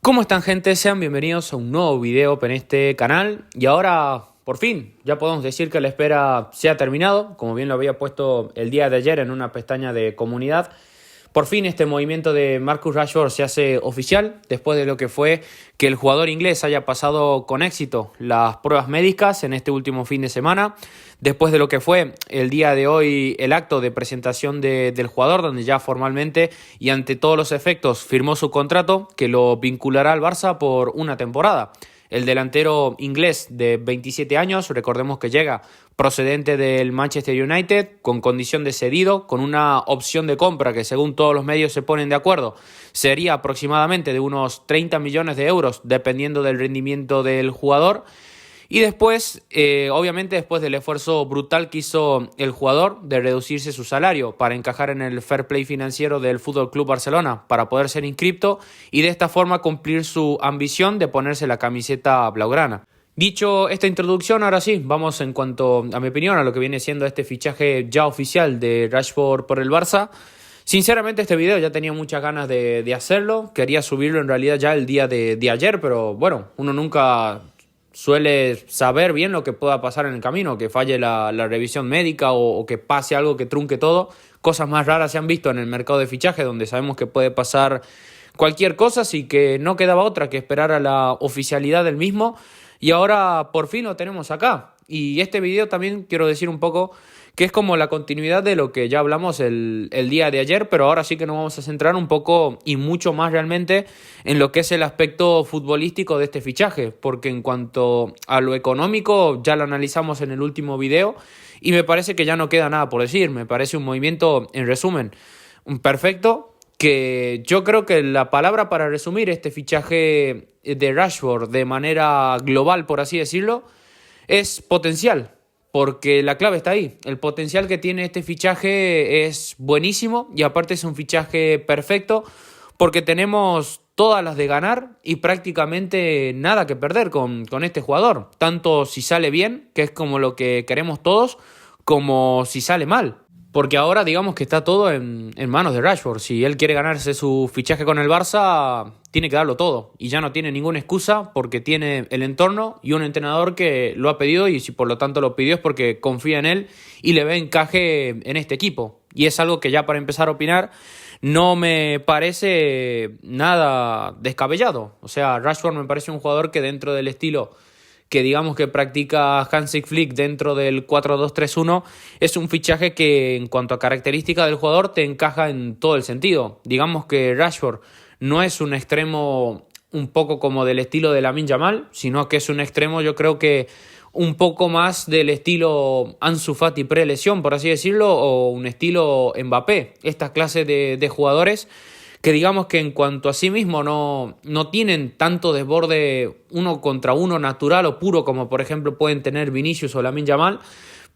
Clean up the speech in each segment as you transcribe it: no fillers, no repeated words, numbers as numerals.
¿Cómo están, gente? Sean bienvenidos a un nuevo video en este canal. Y ahora, por fin, ya podemos decir que la espera se ha terminado. Como bien lo había puesto el día de ayer en una pestaña de comunidad. Por fin este movimiento de Marcus Rashford se hace oficial después de lo que fue que el jugador inglés haya pasado con éxito las pruebas médicas en este último fin de semana. Después de lo que fue el día de hoy el acto de presentación del jugador, donde ya formalmente y ante todos los efectos firmó su contrato que lo vinculará al Barça por una temporada. El delantero inglés de 27 años, recordemos que llega procedente del Manchester United con condición de cedido, con una opción de compra que según todos los medios se ponen de acuerdo, sería aproximadamente de unos 30 millones de euros dependiendo del rendimiento del jugador. Y después, obviamente después del esfuerzo brutal que hizo el jugador de reducirse su salario para encajar en el fair play financiero del Fútbol Club Barcelona para poder ser inscripto y de esta forma cumplir su ambición de ponerse la camiseta blaugrana. Dicho esta introducción, ahora sí, vamos en cuanto a mi opinión a lo que viene siendo este fichaje ya oficial de Rashford por el Barça. Sinceramente este video ya tenía muchas ganas de hacerlo, quería subirlo en realidad ya el día de ayer, pero bueno, uno nunca suele saber bien lo que pueda pasar en el camino, que falle la revisión médica o que pase algo que trunque todo. Cosas más raras se han visto en el mercado de fichaje, donde sabemos que puede pasar cualquier cosa, así que no quedaba otra que esperar a la oficialidad del mismo. Y ahora por fin lo tenemos acá. Y este video también quiero decir un poco que es como la continuidad de lo que ya hablamos el día de ayer, pero ahora sí que nos vamos a centrar un poco y mucho más realmente en lo que es el aspecto futbolístico de este fichaje, porque en cuanto a lo económico ya lo analizamos en el último video y me parece que ya no queda nada por decir. Me parece un movimiento, en resumen, perfecto, que yo creo que la palabra para resumir este fichaje de Rashford de manera global, por así decirlo, es potencial. Porque la clave está ahí. El potencial que tiene este fichaje es buenísimo y aparte es un fichaje perfecto porque tenemos todas las de ganar y prácticamente nada que perder con este jugador. Tanto si sale bien, que es como lo que queremos todos, como si sale mal. Porque ahora digamos que está todo en manos de Rashford. Si él quiere ganarse su fichaje con el Barça, tiene que darlo todo. Y ya no tiene ninguna excusa porque tiene el entorno y un entrenador que lo ha pedido. Y si por lo tanto lo pidió es porque confía en él y le ve encaje en este equipo. Y es algo que ya para empezar a opinar no me parece nada descabellado. O sea, Rashford me parece un jugador que dentro del estilo que digamos que practica Hansi Flick dentro del 4-2-3-1, es un fichaje que en cuanto a características del jugador te encaja en todo el sentido. Digamos que Rashford no es un extremo un poco como del estilo de Lamine Yamal, sino que es un extremo, yo creo que un poco más del estilo Ansu Fati pre-lesión, por así decirlo, o un estilo Mbappé. Esta clase de jugadores que digamos que en cuanto a sí mismo no tienen tanto desborde uno contra uno natural o puro como por ejemplo pueden tener Vinicius o Lamine Yamal,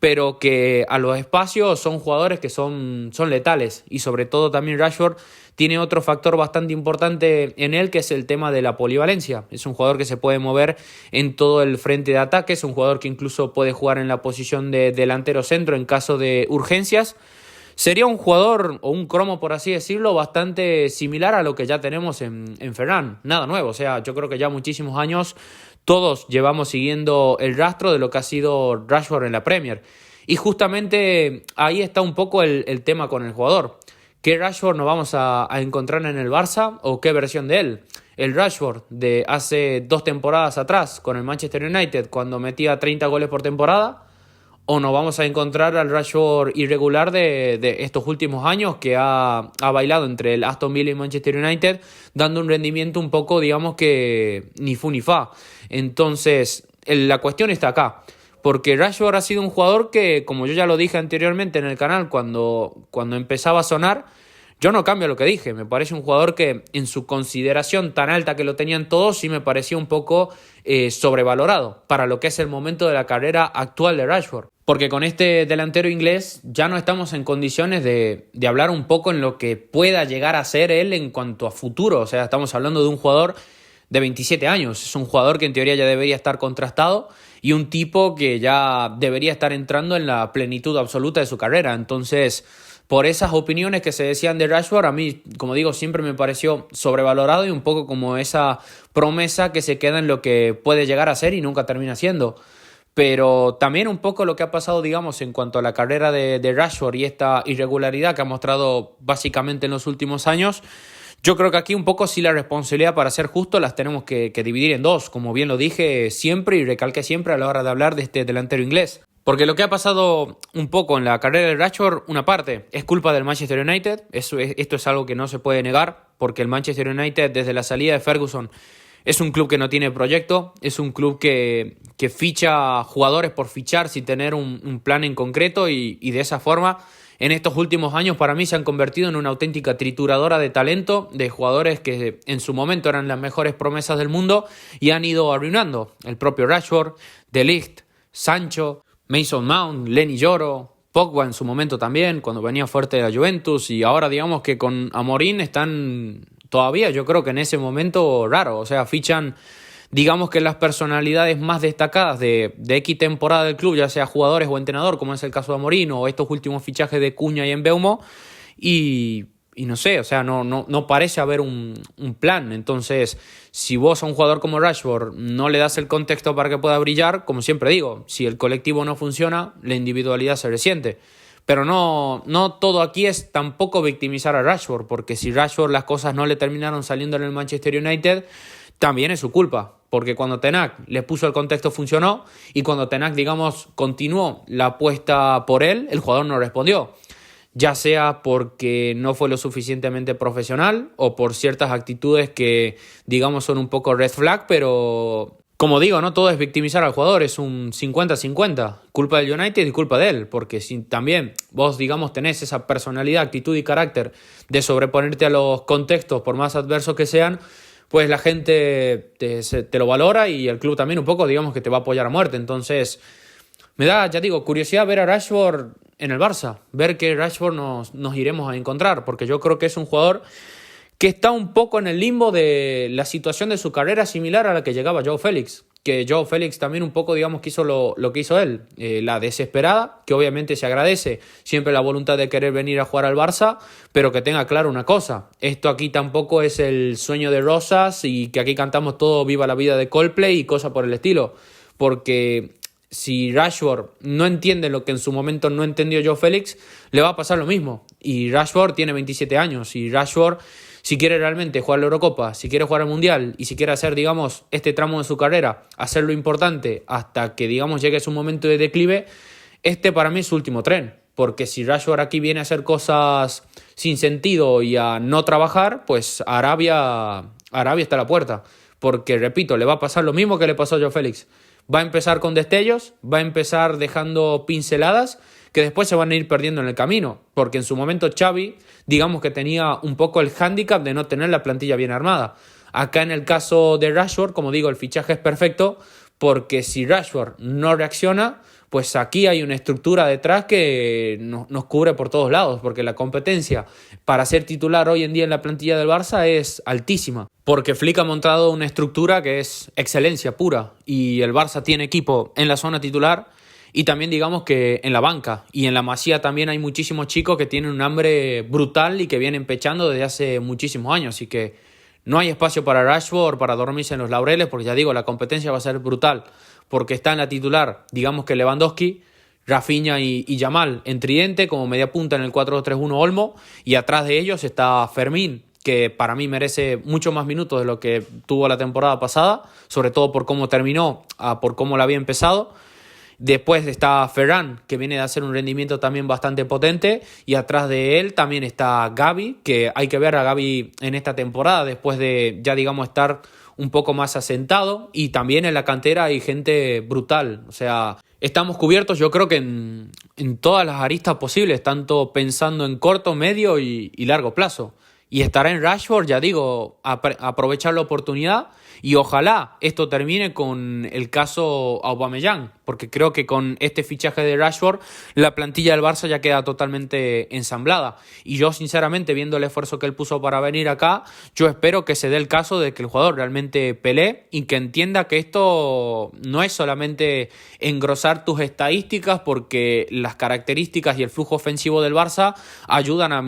pero que a los espacios son jugadores que son letales. Y sobre todo también Rashford tiene otro factor bastante importante en él, que es el tema de la polivalencia. Es un jugador que se puede mover en todo el frente de ataque, es un jugador que incluso puede jugar en la posición de delantero centro en caso de urgencias. Sería un jugador o un cromo, por así decirlo, bastante similar a lo que ya tenemos en Ferran. Nada nuevo, o sea, yo creo que ya muchísimos años todos llevamos siguiendo el rastro de lo que ha sido Rashford en la Premier. Y justamente ahí está un poco el tema con el jugador. ¿Qué Rashford nos vamos a encontrar en el Barça o qué versión de él? El Rashford de hace 2 temporadas atrás con el Manchester United cuando metía 30 goles por temporada, o nos vamos a encontrar al Rashford irregular de estos últimos años que ha bailado entre el Aston Villa y Manchester United, dando un rendimiento un poco, digamos que ni fu ni fa. Entonces, la cuestión está acá. Porque Rashford ha sido un jugador que, como yo ya lo dije anteriormente en el canal, cuando empezaba a sonar, yo no cambio lo que dije. Me parece un jugador que en su consideración tan alta que lo tenían todos, sí me parecía un poco sobrevalorado para lo que es el momento de la carrera actual de Rashford. Porque con este delantero inglés ya no estamos en condiciones de hablar un poco en lo que pueda llegar a ser él en cuanto a futuro. O sea, estamos hablando de un jugador de 27 años. Es un jugador que en teoría ya debería estar contrastado y un tipo que ya debería estar entrando en la plenitud absoluta de su carrera. Entonces, por esas opiniones que se decían de Rashford. A mí, como digo, siempre me pareció sobrevalorado y un poco como esa promesa que se queda en lo que puede llegar a ser y nunca termina siendo. Pero también un poco lo que ha pasado, digamos, en cuanto a la carrera de Rashford y esta irregularidad que ha mostrado básicamente en los últimos años, yo creo que aquí un poco sí la responsabilidad, para ser justo, las tenemos que dividir en dos, como bien lo dije siempre y recalqué siempre a la hora de hablar de este delantero inglés. Porque lo que ha pasado un poco en la carrera de Rashford, una parte, es culpa del Manchester United. Esto es algo que no se puede negar, porque el Manchester United, desde la salida de Ferguson, es un club que no tiene proyecto, es un club que ficha jugadores por fichar sin tener un plan en concreto y de esa forma, en estos últimos años, para mí se han convertido en una auténtica trituradora de talento, de jugadores que en su momento eran las mejores promesas del mundo y han ido arruinando. El propio Rashford, De Ligt, Sancho, Mason Mount, Lenny Yoro, Pogba en su momento también, cuando venía fuerte de la Juventus, y ahora digamos que con Amorim están todavía, yo creo que en ese momento raro, o sea, fichan, digamos que las personalidades más destacadas de X temporada del club, ya sea jugadores o entrenador, como es el caso de Amorim, o estos últimos fichajes de Cunha y Mbeumo, y no sé, o sea, no parece haber un plan. Entonces, si vos a un jugador como Rashford no le das el contexto para que pueda brillar, como siempre digo, si el colectivo no funciona, la individualidad se resiente. Pero no todo aquí es tampoco victimizar a Rashford, porque si Rashford las cosas no le terminaron saliendo en el Manchester United, también es su culpa, porque cuando Ten Hag le puso el contexto funcionó, y cuando Ten Hag, digamos, continuó la apuesta por él, el jugador no respondió. Ya sea porque no fue lo suficientemente profesional o por ciertas actitudes que, digamos, son un poco red flag, pero como digo, no todo es victimizar al jugador, es un 50-50, culpa del United y culpa de él, porque si también vos, digamos, tenés esa personalidad, actitud y carácter de sobreponerte a los contextos por más adversos que sean, pues la gente te lo valora y el club también un poco, digamos, que te va a apoyar a muerte. Entonces, me da, ya digo, curiosidad ver a Rashford en el Barça, ver que Rashford nos iremos a encontrar, porque yo creo que es un jugador que está un poco en el limbo de la situación de su carrera similar a la que llegaba Joao Félix, que Joao Félix también un poco, digamos, que hizo lo que hizo él, la desesperada, que obviamente se agradece siempre la voluntad de querer venir a jugar al Barça, pero que tenga claro una cosa, esto aquí tampoco es el sueño de rosas y que aquí cantamos todo Viva la vida de Coldplay y cosas por el estilo, porque si Rashford no entiende lo que en su momento no entendió Joao Félix, le va a pasar lo mismo. Y Rashford tiene 27 años. Y Rashford, si quiere realmente jugar la Eurocopa, si quiere jugar al Mundial y si quiere hacer, digamos, este tramo de su carrera, hacerlo importante hasta que, digamos, llegue su momento de declive, este para mí es su último tren. Porque si Rashford aquí viene a hacer cosas sin sentido y a no trabajar, pues Arabia está a la puerta. Porque, repito, le va a pasar lo mismo que le pasó a Joao Félix. Va a empezar con destellos, va a empezar dejando pinceladas que después se van a ir perdiendo en el camino, porque en su momento Xavi, digamos que tenía un poco el hándicap de no tener la plantilla bien armada. Acá en el caso de Rashford, como digo, el fichaje es perfecto, porque si Rashford no reacciona, pues aquí hay una estructura detrás que nos cubre por todos lados, porque la competencia para ser titular hoy en día en la plantilla del Barça es altísima, porque Flick ha montado una estructura que es excelencia pura, y el Barça tiene equipo en la zona titular y también, digamos, que en la banca, y en la Masía también hay muchísimos chicos que tienen un hambre brutal y que vienen pechando desde hace muchísimos años, así que no hay espacio para Rashford para dormirse en los laureles, porque ya digo, la competencia va a ser brutal, porque está en la titular, digamos que Lewandowski, Rafinha y Yamal en tridente, como media punta en el 4-2-3-1 Olmo, y atrás de ellos está Fermín, que para mí merece mucho más minutos de lo que tuvo la temporada pasada, sobre todo por cómo terminó, por cómo la había empezado. Después está Ferran, que viene de hacer un rendimiento también bastante potente, y atrás de él también está Gavi, que hay que ver a Gavi en esta temporada, después de ya, digamos, estar un poco más asentado, y también en la cantera hay gente brutal, o sea, estamos cubiertos yo creo que en todas las aristas posibles, tanto pensando en corto, medio y largo plazo. y estará en Rashford, ya digo, aprovechar la oportunidad y ojalá esto termine con el caso Aubameyang, porque creo que con este fichaje de Rashford la plantilla del Barça ya queda totalmente ensamblada y yo sinceramente viendo el esfuerzo que él puso para venir acá, yo espero que se dé el caso de que el jugador realmente pelee y que entienda que esto no es solamente engrosar tus estadísticas porque las características y el flujo ofensivo del Barça ayudan a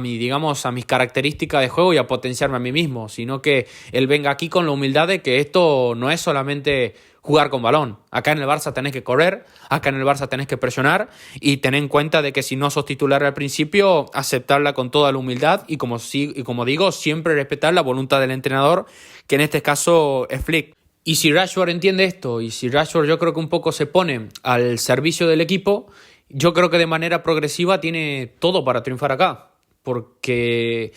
digamos, a mis características de juego y a potenciarme a mí mismo, sino que él venga aquí con la humildad de que esto no es solamente jugar con balón. Acá en el Barça tenés que correr, acá en el Barça tenés que presionar y tener en cuenta de que si no sos titular al principio, aceptarla con toda la humildad y como digo, siempre respetar la voluntad del entrenador, que en este caso es Flick. Y si Rashford entiende esto, y si Rashford yo creo que un poco se pone al servicio del equipo, yo creo que de manera progresiva tiene todo para triunfar acá. Porque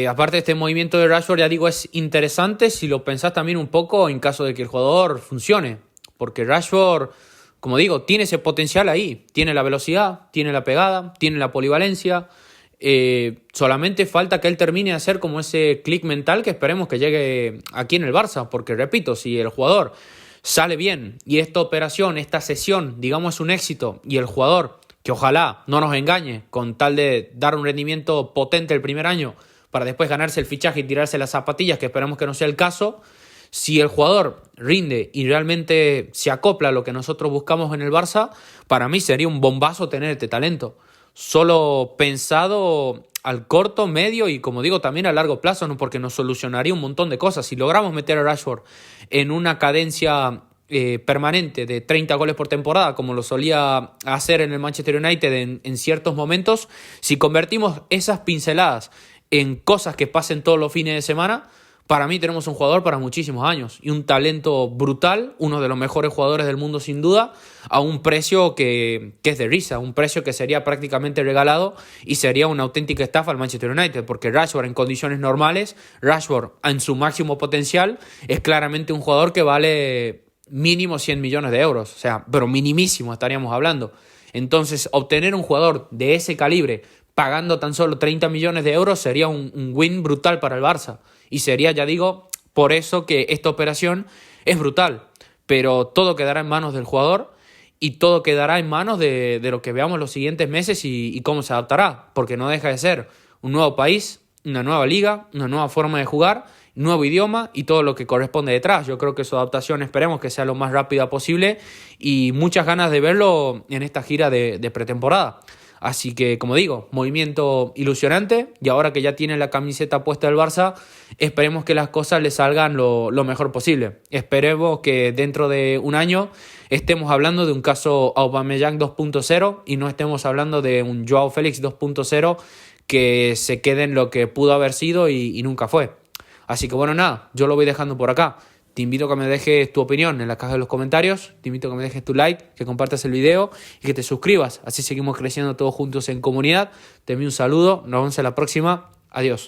aparte de este movimiento de Rashford, ya digo, es interesante si lo pensás también un poco en caso de que el jugador funcione. Porque Rashford, como digo, tiene ese potencial ahí. Tiene la velocidad, tiene la pegada, tiene la polivalencia. Solamente falta que él termine de hacer como ese clic mental que esperemos que llegue aquí en el Barça. Porque repito, si el jugador sale bien y esta operación, esta sesión, digamos, es un éxito y el jugador, que ojalá no nos engañe con tal de dar un rendimiento potente el primer año para después ganarse el fichaje y tirarse las zapatillas, que esperemos que no sea el caso, si el jugador rinde y realmente se acopla a lo que nosotros buscamos en el Barça, para mí sería un bombazo tener este talento. Solo pensado al corto, medio y como digo también a largo plazo, ¿no? Porque nos solucionaría un montón de cosas. Si logramos meter a Rashford en una cadencia permanente de 30 goles por temporada, como lo solía hacer en el Manchester United en ciertos momentos, si convertimos esas pinceladas en cosas que pasen todos los fines de semana, para mí tenemos un jugador para muchísimos años y un talento brutal, uno de los mejores jugadores del mundo sin duda, a un precio que es de risa, un precio que sería prácticamente regalado y sería una auténtica estafa al Manchester United, porque Rashford en condiciones normales, Rashford en su máximo potencial, es claramente un jugador que vale mínimo 100 millones de euros, o sea, pero minimísimo estaríamos hablando. Entonces, obtener un jugador de ese calibre pagando tan solo 30 millones de euros sería un win brutal para el Barça. Y sería, ya digo, por eso que esta operación es brutal. Pero todo quedará en manos del jugador y todo quedará en manos de lo que veamos los siguientes meses y cómo se adaptará. Porque no deja de ser un nuevo país, una nueva liga, una nueva forma de jugar, nuevo idioma y todo lo que corresponde detrás. Yo creo que su adaptación esperemos que sea lo más rápida posible y muchas ganas de verlo en esta gira de pretemporada. Así que, como digo, movimiento ilusionante y ahora que ya tiene la camiseta puesta del Barça, esperemos que las cosas le salgan lo mejor posible. Esperemos que dentro de un año estemos hablando de un caso Aubameyang 2.0 y no estemos hablando de un Joao Félix 2.0 que se quede en lo que pudo haber sido y nunca fue. Así que bueno, nada, yo lo voy dejando por acá. Te invito a que me dejes tu opinión en la caja de los comentarios, te invito a que me dejes tu like, que compartas el video y que te suscribas. Así seguimos creciendo todos juntos en comunidad. Te envío un saludo, nos vemos en la próxima. Adiós.